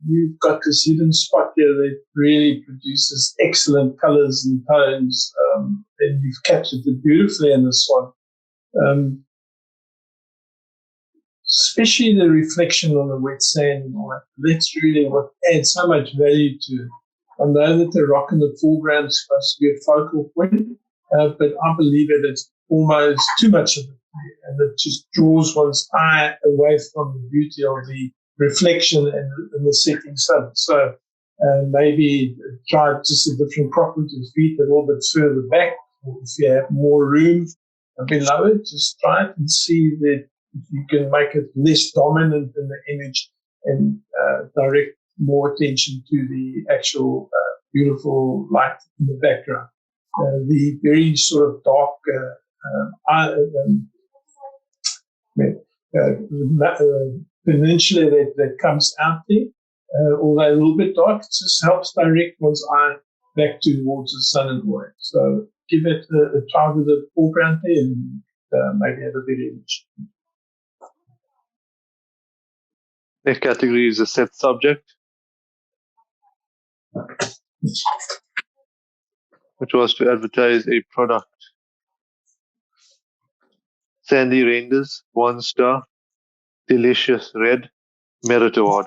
you've got this hidden spot here that really produces excellent colors and tones, and you've captured it beautifully in this one. Especially the reflection on the wet sand, that's really what adds so much value to it. I know that the rock in the foreground is supposed to be a focal point, but I believe that it's almost too much of it, and it just draws one's eye away from the beauty of the reflection and the setting sun. So maybe try just a different prop with your feet a little bit further back, or if you have more room below it, just try it and see that if you can make it less dominant in the image and direct more attention to the actual beautiful light in the background. The very sort of dark peninsula that comes out there, although a little bit dark, it just helps direct one's eye back towards the sun and oil. So give it a try with the foreground there and maybe have a better image. Next category is a set subject, which was to advertise a product. Sandy Renders, 1 star. Delicious Red, Merit Award.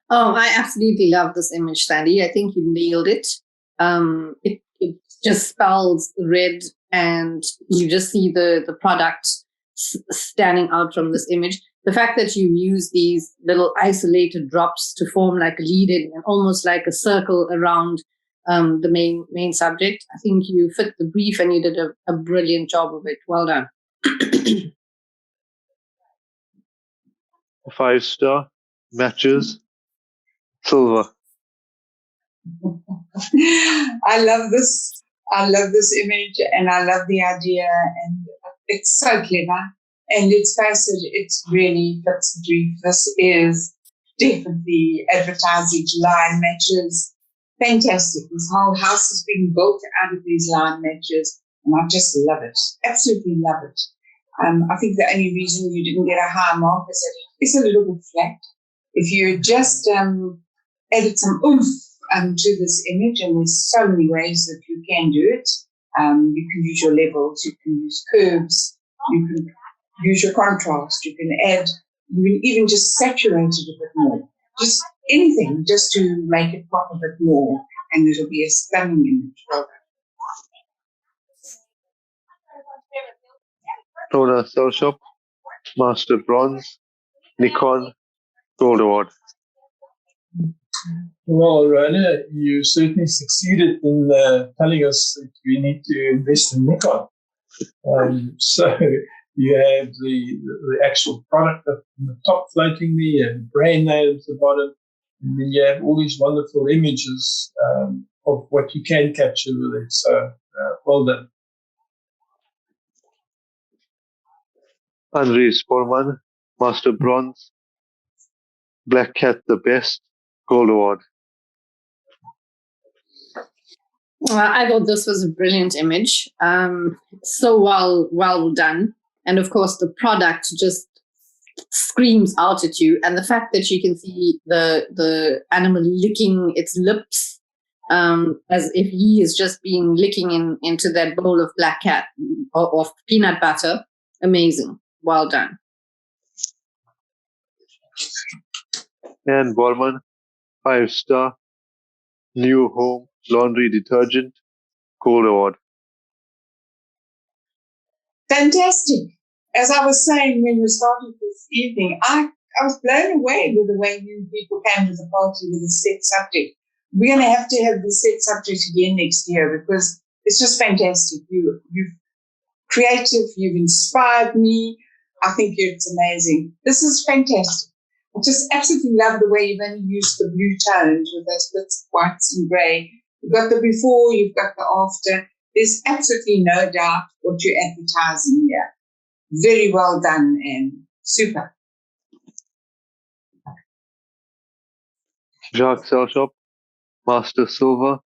Oh, I absolutely love this image, Sandy. I think you nailed it. It just spells red, and you just see the product standing out from this image. The fact that you use these little isolated drops to form like a lead-in and almost like a circle around the main subject, I think you fit the brief and you did a brilliant job of it. Well done. 5 star, Matches, Silver. I love this. I love this image, and I love the idea, and it's so clever. And let's face it, it's really fits the brief. This is definitely advertising line matches. Fantastic. This whole house is being built out of these line matches, and I just love it. Absolutely love it. I think the only reason you didn't get a high mark is that it's a little bit flat. If you just added some oomph to this image, and there's so many ways that you can do it. You can use your levels, you can use curves, you can use your contrast, you can even just saturate it a bit more. Just anything, just to make it pop a bit more, and it'll be a stunning image. Well done. Rona Cell Shop, Master Bronze, Nikon, Gold Award. Well, Rona, you certainly succeeded in telling us that we need to invest in Nikon. So you have the actual product at the top floating there, and brand name at the bottom, and then you have all these wonderful images of what you can capture with it. So well done. André Sporman, Master Bronze, Black Cat the Best, Gold Award. I thought this was a brilliant image. So well done. And of course, the product just screams out at you. And the fact that you can see the animal licking its lips as if he is just being licking into that bowl of black cat or of peanut butter. Amazing. Well done. And Borman, 5 star, New Home Laundry Detergent, Gold Award. Fantastic. As I was saying when we started this evening, I was blown away with the way you people came to the party with the set subject. We're going to have the set subject again next year, because it's just fantastic. You've creative, you've inspired me. I think it's amazing. This is fantastic. I just absolutely love the way you've only used the blue tones with those bits of whites and grey. You've got the before, you've got the after. There's absolutely no doubt what you're advertising here. Very well done, Anne. Super. Jacques Cell Shop, Master Silver,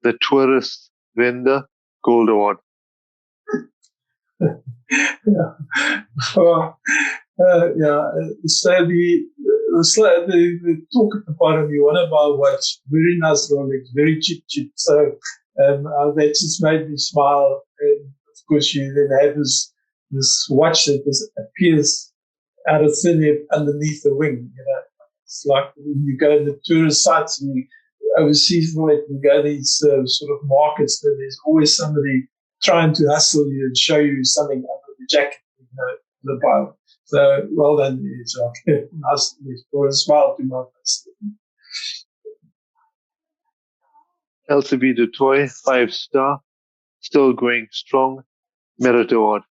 The Tourist Vendor, Gold Award. Yeah. Well, so the talk at the bottom, you want to buy a watch, very nice Rolex, very cheap. So that just made me smile. And of course, you then have this watch that appears out of thin air underneath the wing. It's like when you go to the tourist sites and you overseas, and go to these sort of markets, where there's always somebody trying to hustle you and show you something under the jacket, the Bible. So well done, Jacques. Nice, brought a smile to my face. LCB Du Toit, 5-star, still going strong, Merit Award.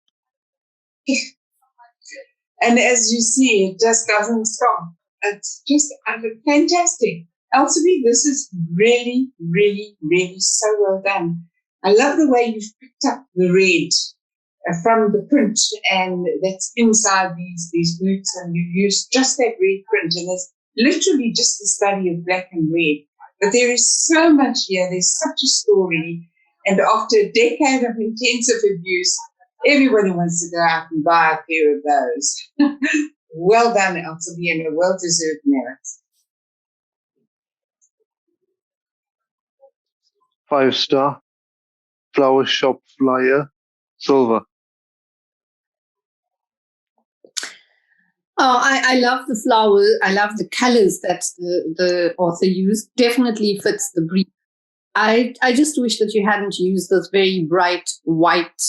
And as you see, it just doesn't stop. It's just fantastic. LCB, this is really, really, really so well done. I love the way you've picked up the red from the print, and that's inside these boots, and you use just that red print, and it's literally just the study of black and red. But there is so much here. There's such a story, and after a decade of intensive abuse, everybody wants to go out and buy a pair of those. Well done, LCB, and a well-deserved merit. 5-star, Flower Shop Flyer, silver. Oh, I love the flower. I love the colors that the author used. Definitely fits the brief. I just wish that you hadn't used this very bright white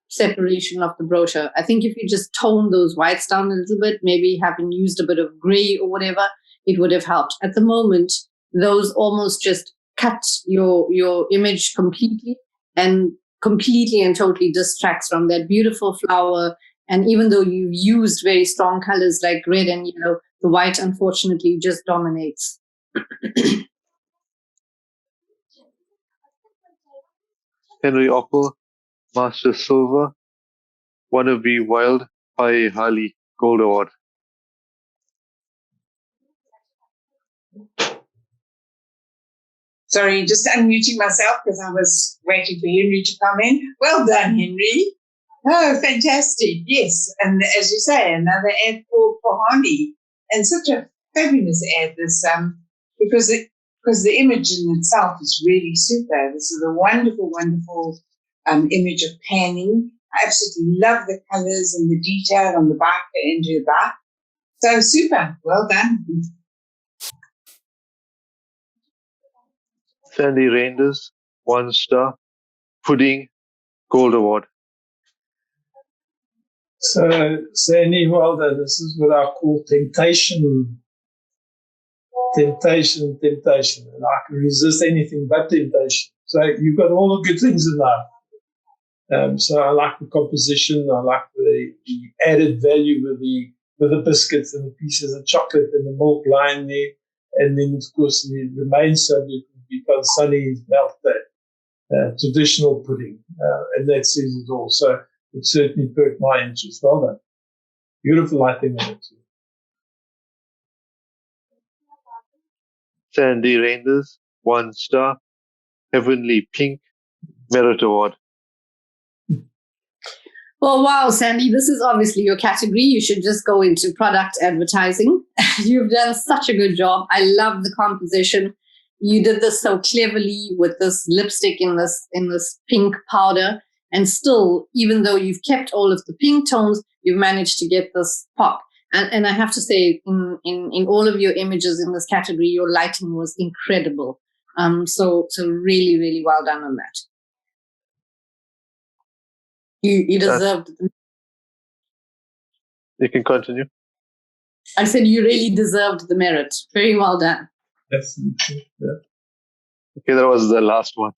separation of the brochure. I think if you just tone those whites down a little bit, maybe having used a bit of gray or whatever, it would have helped. At the moment, those almost just cut your image completely and totally distracts from that beautiful flower. And even though you used very strong colors like red and yellow, the white unfortunately just dominates. Henry Opel, Master Silver, Wanna Be Wild by Harley, Gold Award. Sorry, just unmuting myself because I was waiting for Henry to come in. Well done, Henry. Oh, fantastic. Yes. And as you say, another ad for Harley. And such a fabulous ad, this, because the image in itself is really super. This is a wonderful, wonderful image of panning. I absolutely love the colors and the detail on the back and her back. So super. Well done. Sandy Reinders, 1-star, Pudding, Gold Award. So, Sandy, well done. This is what I call temptation. Temptation. And I can resist anything but temptation. So you've got all the good things in life. So I like the composition. I like the added value with the biscuits and the pieces of chocolate and the milk lying there. And then, of course, the main subject would be Sunny's melted traditional pudding. And that says it all. So it certainly perked my interest. Well done. Beautiful lighting on it too. Sandy Reinders, 1-star, Heavenly Pink, Merit Award. Well, wow, Sandy, this is obviously your category. You should just go into product advertising. You've done such a good job. I love the composition. You did this so cleverly with this lipstick in this pink powder. And still, even though you've kept all of the pink tones, you've managed to get this pop. And I have to say, in all of your images in this category, your lighting was incredible. So really, really well done on that. You deserved. You can continue. I said you really deserved the merit. Very well done. Definitely. Yeah. Okay, that was the last one.